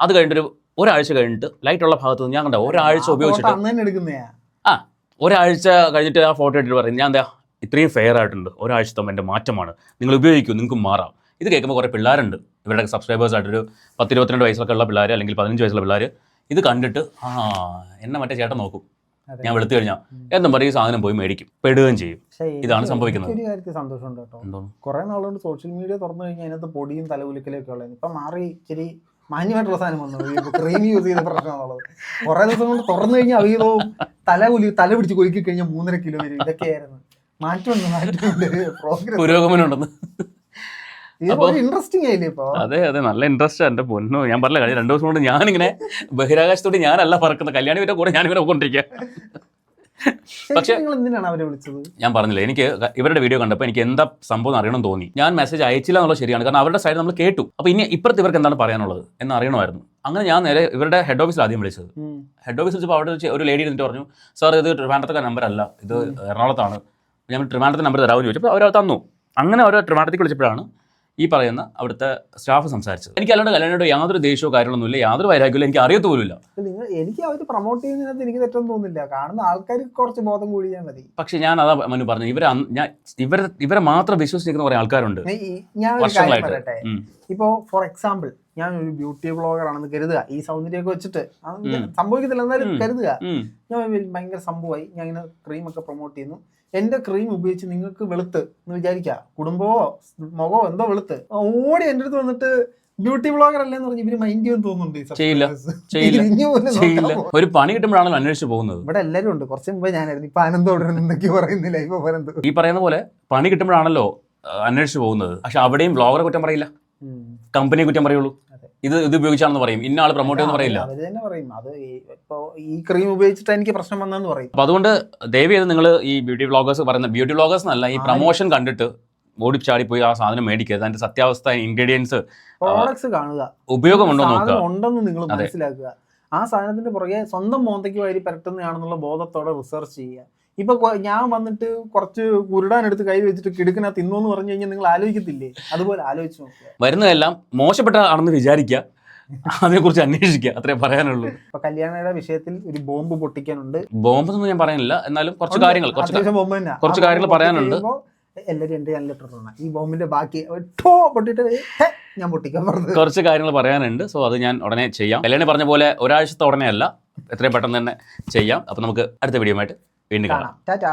S1: അത് കഴിഞ്ഞിട്ട് ഒരാഴ്ച കഴിഞ്ഞിട്ട് ലൈറ്റ് ഉള്ള ഭാഗത്ത് നിന്ന് ഞാൻ കണ്ട ഒരാഴ്ച ഉപയോഗിച്ചിട്ട് ഒരാഴ്ച കഴിഞ്ഞിട്ട് ആ ഫോട്ടോ എടുത്തിട്ട് പറയും ഞാൻ എന്താ ഇത്രയും ഫെയർ ആയിട്ടുണ്ട്, ഒരാഴ്ചത്തെ എൻ്റെ മാറ്റമാണ്, നിങ്ങൾ ഉപയോഗിക്കൂ, നിങ്ങൾക്ക് മാറാം. ഇത് കേൾക്കുമ്പോൾ കുറേ പിള്ളേരുണ്ട്, ഇവരുടെ സബ്സ്ക്രൈബേഴ്സ് ആയിട്ടൊരു 10-22 വയസ്സൊക്കെ ഉള്ള പിള്ളേർ, അല്ലെങ്കിൽ 15 വയസ്സുള്ള പിള്ളേർ ഇത് കണ്ടിട്ട് എന്നെ മറ്റേ ചേട്ടൻ നോക്കും, ഞാൻ വെളുത്തു കഴിഞ്ഞാൽ എന്നും പറയും ഈ സാധനം പോയി മേടിക്കും, പെടുകയും ചെയ്യും. ഇതാണ് സംഭവിക്കുന്നത്.
S2: ഒരു കാര്യത്തിൽ സന്തോഷമുണ്ട് കേട്ടോ. കുറെ നാളുകൊണ്ട് സോഷ്യൽ മീഡിയ തുറന്നു കഴിഞ്ഞാൽ അതിനകത്ത് പൊടിയും തലകുലിക്കലൊക്കെ ഉള്ളത് ഇപ്പം മാറി ഇച്ചിരി മാന്യമായിട്ടുള്ള സാധനം വന്നു. ക്രീം യൂസ് ചെയ്ത പ്രശ്നമാണുള്ളത്. കുറെ ദിവസം കൊണ്ട് തുറന്നു കഴിഞ്ഞാൽ അവീതവും തല പിടിച്ച് കൊലുക്കി കഴിഞ്ഞാൽ 3.5 കിലോ വരും. ഇതൊക്കെയായിരുന്നു. മാറ്റമുണ്ട്,
S1: പുരോഗമനം ഉണ്ടെന്ന്.
S2: ഇൻട്രസ്റ്റിംഗ് ആയില്ലേ ഇപ്പൊ?
S1: അതെ, നല്ല ഇൻട്രസ്റ്റ്. എന്റെ പൊന്നോ, ഞാൻ പറഞ്ഞില്ല, കഴിഞ്ഞ 2 ദിവസം കൊണ്ട് ഞാനിങ്ങനെ ബഹിരാകാശത്തോട് ഞാനല്ല പറക്കുന്ന, കല്യാണി വരെ കൂടെ ഞാനിവരെ കൊണ്ടിരിക്കുക. പക്ഷേ
S2: എന്തിനാണ് അവരെ വിളിച്ചത്?
S1: ഞാൻ പറഞ്ഞില്ല, എനിക്ക് ഇവരുടെ വീഡിയോ കണ്ടപ്പോൾ എനിക്ക് എന്താ സംഭവം അറിയണം തോന്നി. ഞാൻ മെസ്സേജ് അയച്ചില്ല എന്നുള്ളത് ശരിയാണ്, കാരണം അവരുടെ സൈഡ് നമ്മൾ കേട്ടു. അപ്പോൾ ഇപ്പുറത്ത് ഇവർക്ക് എന്താണ് പറയാനുള്ളത് എന്ന് അറിയണമായിരുന്നു. അങ്ങനെ ഞാൻ നേരെ ഇവരുടെ ഹെഡ് ഓഫീസിൽ ആദ്യം വിളിച്ചത്. ഹെഡ് ഓഫീസിൽ വിളിച്ചപ്പോൾ അവിടെ ഒരു ലേഡി ഇരുന്നിട്ട് പറഞ്ഞു, സാർ ഇത് ട്രിവാൻഡ്രത്തെ നമ്പർ അല്ല, ഇത് എറണാകുളത്താണ്, ഞാൻ ട്രിവാൻഡ്രത്തെ നമ്പർ തരാമെന്ന് ചോദിച്ചപ്പോൾ അവർ തന്നു. അങ്ങനെ അവർ ട്രിവാൻഡ്രത്തേക്ക് വിളിച്ചപ്പോഴാണ് ഈ പറയുന്ന അവിടുത്തെ സ്റ്റാഫ് സംസാരിച്ചത്. എനിക്ക് അല്ലാണ്ട് കല്യാണിയോട് യാതൊരു ദേഷ്യമോ കാര്യങ്ങളൊന്നുമില്ല, യാതൊരു വൈരാഗ്യമില്ല, എനിക്ക് അറിയത്തുപോലുമില്ല.
S2: എനിക്ക് അവർ പ്രൊമോട്ട് ചെയ്യുന്നതിനകത്ത് എനിക്ക് തെറ്റൊന്നും തോന്നുന്നില്ല, കാണുന്ന ആൾക്കാർക്ക് കുറച്ച് ബോധം കൂടിയാൽ മതി.
S1: പക്ഷെ ഞാൻ അതാ മനു പറഞ്ഞു, ഇവരെ മാത്രം വിശ്വസിക്കുന്ന കുറെ ആൾക്കാരുണ്ട്.
S2: ഞാൻ പറയട്ടെ, ഇപ്പോ ഫോർ എക്സാമ്പിൾ ഞാൻ ഒരു ബ്യൂട്ടി വ്ളോഗർ ആണെന്ന് കരുതുക, ഈ സൗന്ദര്യമൊക്കെ വെച്ചിട്ട് സംഭവിക്കത്തില്ല എന്നാലും കരുതുക, ഞാൻ ഭയങ്കര സംഭവമായി, ഞാൻ ഇങ്ങനെ ക്രീമൊക്കെ പ്രൊമോട്ട് ചെയ്യുന്നു, എന്റെ ക്രീം ഉപയോഗിച്ച് നിങ്ങൾക്ക് വെളുത്ത് എന്ന് വിചാരിക്കുക, കുടുംബമോ മുഖമോ എന്തോ വെളുത്ത് ഓടി എൻ്റെ അടുത്ത് വന്നിട്ട് ബ്യൂട്ടി വ്ളോഗർ അല്ലെന്ന് പറഞ്ഞ് ഇവര് മൈൻഡ് ചെയ്യാൻ തോന്നുന്നുണ്ട് ഈ
S1: ചെയ്യില്ല.
S2: subscribers.
S1: ചെയ്യില്ല.
S2: തിരിഞ്ഞു പോലും
S1: ചെയ്യില്ല.
S2: നോക്കാൻ പോ-
S1: ഒരു പണി കിട്ടുമ്പോഴാണല്ലോ അന്വേഷിച്ച് പോകുന്നത്.
S2: ഇവിടെ എല്ലാരും ഉണ്ട്. കുറച്ച് മുമ്പ് ഞാനായിരുന്നു. ഇപ്പൊ ആനന്ദോടെ എന്തൊക്കെയോ പറയുന്നില്ല. ഇപ്പൊ പറയുന്നത്
S1: ഈ പറയുന്ന പോലെ പണി കിട്ടുമ്പോഴാണല്ലോ അന്വേഷിച്ച് പോകുന്നത്. പക്ഷെ അവിടെയും ബ്ലോഗറെ കുറ്റം പറയില്ല, കമ്പനിയെ കുറ്റം പറയുള്ളൂ.
S2: അതെ.
S1: ഇത് ഉപയോഗിച്ചാണെന്ന് പറയും, ഇന്ന ആൾ പ്രൊമോട്ട് ചെയ്യുമെന്ന് പറയില്ല.
S2: അവര് തന്നെ പറയും അത് ഇപ്പൊ ഈ ക്രീം ഉപയോഗിച്ചിട്ട് എനിക്ക് പ്രശ്നം വന്നെന്ന് പറയും.
S1: അപ്പൊ അതുകൊണ്ട് ദയവ് ചെയ്ത് നിങ്ങൾ ഈ ബ്യൂട്ടി വ്ളോഗേഴ്സ് പറയുന്ന ബ്യൂട്ടി വ്ളോഗേഴ്സ് എന്നല്ല, ഈ പ്രൊമോഷൻ കണ്ടിട്ട് ഓടിച്ചാടി പോയി ആ സാധനം മേടിക്കരുത്. അതിന്റെ സത്യാവസ്ഥ, ഇൻഗ്രീഡിയൻസ്,
S2: പ്രോഡക്ട്സ് കാണുക,
S1: ഉപയോഗമുണ്ടോ നോക്കുക.
S2: സാധനം ഉണ്ടെന്ന് നിങ്ങൾ മനസ്സിലാക്കുക. ആ സാധനത്തിന്റെ പുറകെ സ്വന്തം മോന്തയ്ക്ക് വാരി പരട്ടുന്നതാണെന്നുള്ള ബോധത്തോടെ റിസർച്ച് ചെയ്യുക. ഇപ്പൊ ഞാൻ വന്നിട്ട് കുറച്ച് കുരുടാനെടുത്ത് കൈ വെച്ചിട്ട് കിടുക്കന തിന്നോന്ന് പറഞ്ഞു കഴിഞ്ഞാൽ നിങ്ങൾ ആലോചിക്കത്തില്ലേ? അതുപോലെ ആലോചിച്ച് നോക്കുക.
S1: വരുന്നതെല്ലാം മോശപ്പെട്ടതാണെന്ന് വിചാരിക്കുക, അതിനെക്കുറിച്ച് അന്വേഷിക്കുക, അത്രേ പറയാനുള്ളൂ.
S2: ഇപ്പൊ കല്യാണയുടെ വിഷയത്തിൽ ഒരു ബോംബ് പൊട്ടിക്കാനുണ്ട്.
S1: ബോംബൊന്നും ഞാൻ പറയുന്നില്ല, എന്നാലും കുറച്ച് കാര്യങ്ങൾ
S2: അത്യാവശ്യം ബോംബ് തന്നെ.
S1: കുറച്ച് കാര്യങ്ങൾ പറയാനുണ്ട്.
S2: എല്ലാവരും എന്റെ ചാനലിട്ടിട്ടുണ്ട് ഈ ബോംബിന്റെ ബാക്കി പൊട്ടിട്ട് ഞാൻ പൊട്ടിക്കാൻ പറഞ്ഞു.
S1: കുറച്ച് കാര്യങ്ങൾ പറയാനുണ്ട്. സോ അത് ഞാൻ ഉടനെ ചെയ്യാം. കല്യാണി പറഞ്ഞ പോലെ ഒരാഴ്ചത്തെ ഉടനെ അല്ല, എത്രയും പെട്ടെന്ന് തന്നെ ചെയ്യാം. അപ്പൊ നമുക്ക് അടുത്ത വീഡിയോ ആയിട്ട് വീണ്ടും കാണാം.
S2: ടാറ്റാ.